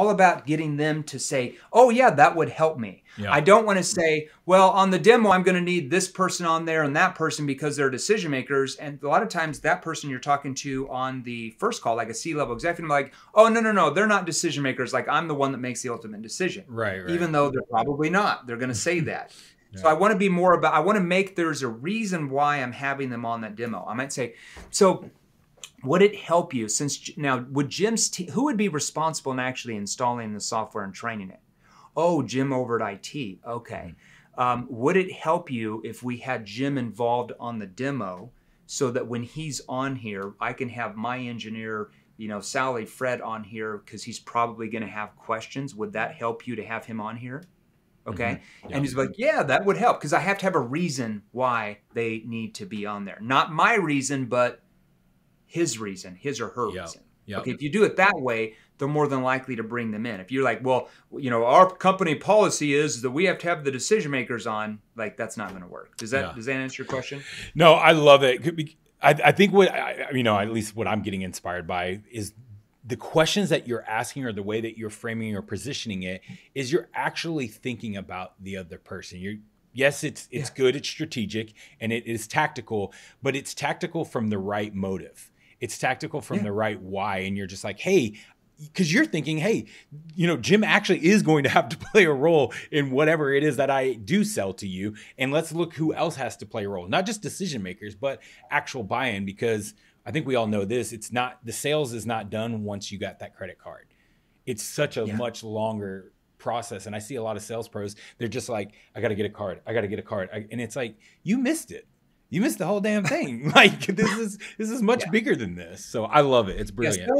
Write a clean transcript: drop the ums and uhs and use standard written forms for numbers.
all about getting them to say, oh yeah, that would help me. Yeah. I don't want to say, well, on the demo, I'm going to need this person on there and that person because they're decision makers. And a lot of times that person you're talking to on the first call, like a C-level executive, like, oh, no, they're not decision makers. Like I'm the one that makes the ultimate decision. Right. Even though they're probably not. They're going to say that. Yeah. So I want to be more about, I want to make there's a reason why I'm having them on that demo. I might say, so would it help you since now would Jim's team, who would be responsible in actually installing the software and training it? Oh, Jim over at IT. Okay. Would it help you if we had Jim involved on the demo so that when he's on here, I can have my engineer, Sally, Fred on here because he's probably going to have questions. Would that help you to have him on here? Okay. Yeah. And he's like, yeah, that would help because I have to have a reason why they need to be on there. Not my reason, but his reason, his or her reason. Yep. Okay. If you do it that way, they're more than likely to bring them in. If you're like, well, our company policy is that we have to have the decision makers on, like that's not going to work. Does that answer your question? No, I love it. I think at least what I'm getting inspired by is the questions that you're asking or the way that you're framing or positioning it is you're actually thinking about the other person. Yes, it's good, it's strategic, and it is tactical, but it's tactical from the right motive. It's tactical from the right why. And you're just like, hey, because you're thinking, hey, Jim actually is going to have to play a role in whatever it is that I do sell to you. And let's look who else has to play a role, not just decision makers, but actual buy-in, because I think we all know this. It's not, the sales is not done once you got that credit card. It's such a much longer process. And I see a lot of sales pros, they're just like, I got to get a card. I got to get a card. And it's like, you missed it. You missed the whole damn thing. Like this is much bigger than this. So I love it. It's brilliant.